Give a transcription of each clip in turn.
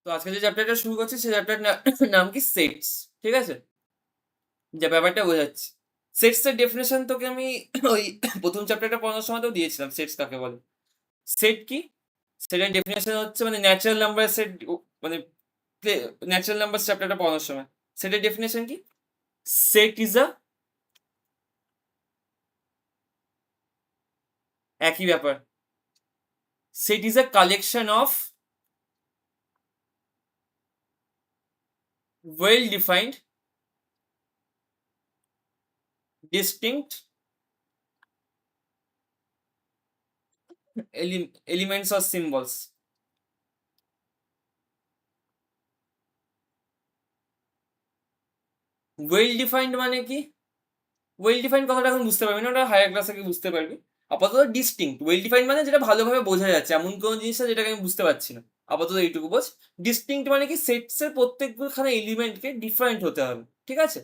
তো আজকে যে চ্যাপ্টারটা শুরু করছি সেই চ্যাপ্টার নাম কি সেটস। ঠিক আছে, যে ব্যাপারটা বোঝাচ্ছি। সেটস এর ডেফিনেশন তোকে আমি ওই প্রথম চ্যাপ্টারটা পড়ানোর সময় তো দিয়েছিলাম। সেটস কাকে বলে? সেট কি, সেটার ডেফিনেশন হচ্ছে মানে ন্যাচারাল নাম্বার সেট, মানে ন্যাচারাল নাম্বার চ্যাপ্টারটা পড়ানোর সময় সেটার ডেফিনেশন কি? সেট ইজ আ, একই ব্যাপার, set is a collection of well defined distinct elements or symbols. Well defined মানে কি? ওয়েল ডিফাইন্ড কথাটা এখন বুঝতে পারবি না, ওটা হায়ার ক্লাসে গিয়ে বুঝতে পারবি। আপাতত ডিস্টিংক্ট, ওয়েল ডিফাইন্ড মানে যেটা ভালোভাবে বোঝা যাচ্ছে এমন কোনো জিনিস না যেটাকে আমি বুঝতে পারছি না, আপাতত এইটুকু বোঝ। ডিস্টিংক্ট মানে কি, সেটস এর প্রত্যেকখানে এলিমেন্টকে ডিফারেন্ট হতে হবে, ঠিক আছে?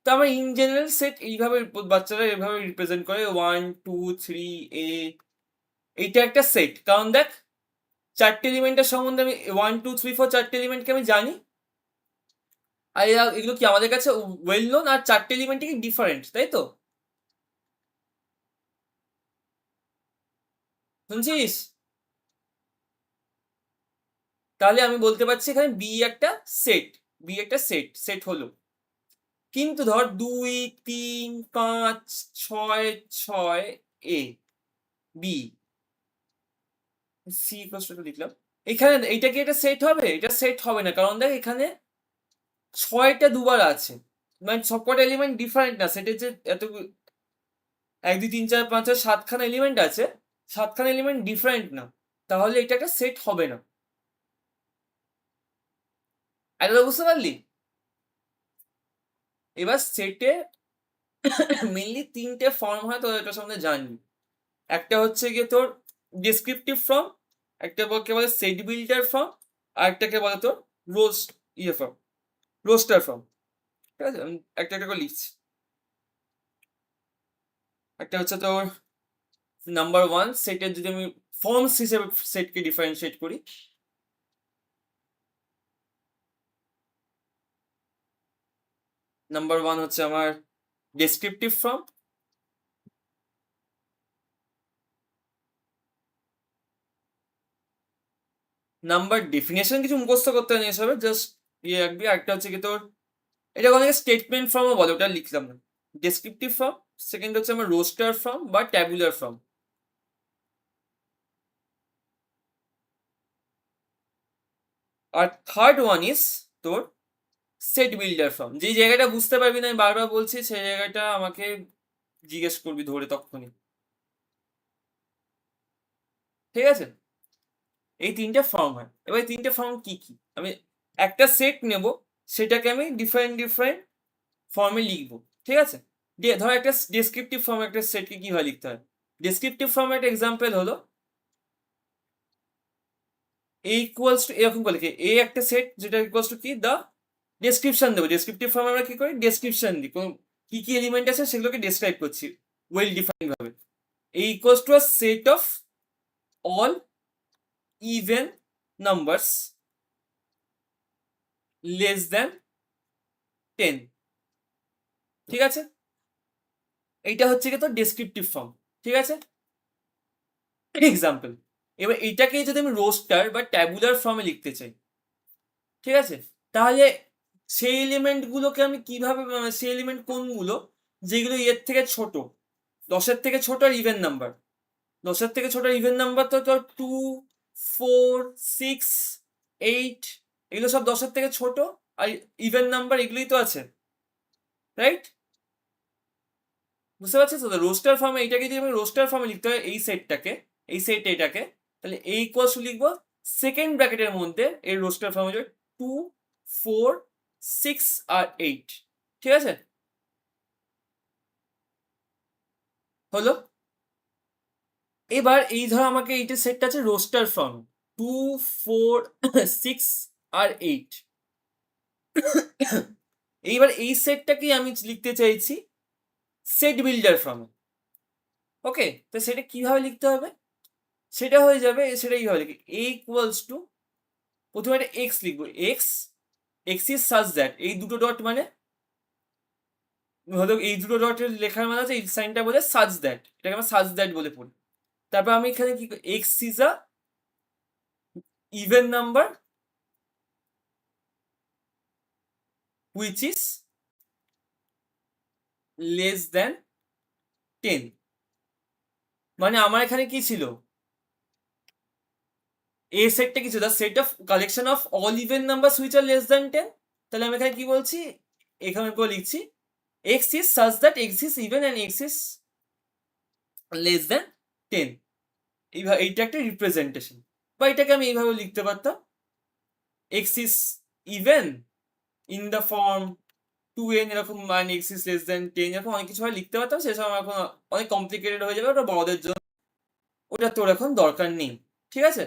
তো আমরা ইন জেনারেল সেট এইভাবে বাচ্চারা এভাবে রিপ্রেজেন্ট করে 1 2 3 এইটা একটা সেট, কারণ দেখ চারটে এলিমেন্টের সম্বন্ধে আমি 1 2 3 4 চারটে এলিমেন্টকে আমি জানি, আর এগুলো কি আমাদের কাছে ওয়েল নোন, আর চারটে এলিমেন্ট কি ডিফারেন্ট, তাই তো? শুনছিস? তাহলে আমি বলতে পারছি এখানে বি একটা সেট, বি একটা সেট, সেট হলো। কিন্তু ধর 2 3 5 6 6 এ বি সি প্রশ্নটা লিখলাম, এখানে এইটা কি একটা সেট হবে? এটা সেট হবে না, কারণ দেখ এখানে ছয়টা দুবার আছে, মানে সবকটা এলিমেন্ট ডিফারেন্ট না, সেটের যে এত 1 2 3 4 5 6 7খানা এলিমেন্ট আছে, 7খানা এলিমেন্ট ডিফারেন্ট না, তাহলে এটা একটা সেট হবে না। এটা বুঝতে পারলি? এবার সেটে মেনলি তিনটে ফর্ম হয়, তো এটার সম্বন্ধে জানবি। একটা হচ্ছে গিয়ে তোর ডেসক্রিপটিভ ফর্ম, একটাকে বলে সেট বিল্ডার ফর্ম, আর একটাকে বলে তোর রোস্ট ফর্ম, রোস্টার ফর্ম। ঠিক আছে, আমি একটা একটা করে লিখছি। একটা হচ্ছে তোর নাম্বার 1 সেটের, যদি আমি ফর্মস হিসেবে সেটকে ডিফারেন্সিয়েট করি, নাম্বার 1 হচ্ছে আমার ডেসক্রিপটিভ ফর্ম। নাম্বার ডেফিনেশন কিছু মুখস্থ করতে নেই এসবে, জাস্ট রাখবি। একটা হচ্ছে কি তোর, এটা অনেকে স্টেটমেন্ট ফর্মও বলে, ওটা লিখলাম না। Descriptive form. সেকেন্ড হচ্ছে আমার রোস্টার ফর্ম বা ট্যাবুলার ফর্ম। আর থার্ড ওয়ান ইজ তোর সেট বিল্ডার ফর্ম। যেই জায়গাটা বুঝতে পারবি না, আমি বারবার বলছি, সেই জায়গাটা আমাকে জিজ্ঞেস করবি ধরে তখনই। ঠিক আছে, এই তিনটে ফর্ম হয়। এবার এই তিনটে ফর্ম কি কি, আমি একটা সেট নেব, সেটাকে আমি ডিফারেন্ট ডিফারেন্ট ফর্মে লিখবো। ঠিক আছে, দিয়ে ধর একটা ডেসক্রিপটিভ ফর্ম একটা সেটকে কিভাবে লিখতে হয়। ডেসক্রিপটিভ ফর্ম একটা এক্সাম্পল হলো এ ইকুয়ালস টু, এরকম করে লিখে এ একটা সেট যেটা ইকুয়ালস টু কি, দা ডেসক্রিপশন দেবো। ডেসক্রিপটিভ ফর্ম আমরা কি করি, ডেসক্রিপশন দিই, কোন কি কি এলিমেন্ট আছে সেগুলোকে ডেসক্রাইব করছি ওয়েল ডিফাইন্ড ভাবে। A equals to a set of all even numbers less than 10। ঠিক আছে, এইটা হচ্ছে কি তোর ডেসক্রিপটিভ ফর্ম। ঠিক আছে, এক্সাম্পল। এবার এইটাকে যদি আমি রোস্টার বা ট্যাবুলার ফর্মে লিখতে চাই, ঠিক আছে, তাহলে সেই এলিমেন্ট গুলোকে আমি কিভাবে, সেই এলিমেন্ট কোনগুলো যেগুলো এর থেকে ছোট, 10-এর থেকে ছোট আর ইভেন নাম্বার। 10-এর থেকে ছোট ইভেন নাম্বার তো তোর 2 4 6 8, এগুলো সব 10-এর থেকে ছোট, আর ইভেন নাম্বার এগুলোই তো আছে, রাইট? বুঝতে পারছিস তো? রোস্টার ফর্মে এইটাকে যদি আমি রোস্টার ফর্মে লিখতে হয় এই সেটটাকে, এই সেট এটাকে, তাহলে এই ইকুয়ালস টু লিখবো সেকেন্ড ব্র্যাকেটের মধ্যে এর রোস্টার ফর্মে যাবে 2 4 6 আর 8। ঠিক আছে, হলো। এবার এই ধর আমাকে এইটা সেটটা আছে রোস্টার ফর্ম 2 4 6 আর 8। এইবার এই সেটটাকেই আমি লিখতে চাইছি সেট বিল্ডার ফর্মে। ওকে, তো সেটা কিভাবে লিখতে হবে? সেটা হয়ে যাবে, সেটা এইভাবে লিখি এ ইকুয়ালস টু প্রথমে একটা এক্স লিখবো, x x is such that, এই দুটো ডট মানে হলো এই দুটো ডটের লেখার মানে হচ্ছে এই সাইনটা বলে সাচ দ্যাট, এটাকে আমরা সাচ দ্যাট বলে পড়ি। তারপর আমি এখানে কি x is a even number which is less than 10, মানে আমার এখানে কি ছিল, এ সেটটা কি ছিল, the set of collection of all even number which are less than 10। তাহলে আমি এখানে কি বলছি, এখানে করে লিখছি x is such that x is even and x is less than 10। এইভাবে এইটা একটা রিপ্রেজেন্টেশন, বা এটাকে আমি এইভাবে লিখতে পারতাম, x is even in the form 2n এরকম, মানে এক্স ইজ লেস দ্যান 10, এরকম অনেক কিছু লিখতে পারতাম। সেসব আমার এখন অনেক কমপ্লিকেটেড হয়ে যাবে, ওটা বড়দের জন্য, ওটা তোর এখন দরকার নেই, ঠিক আছে।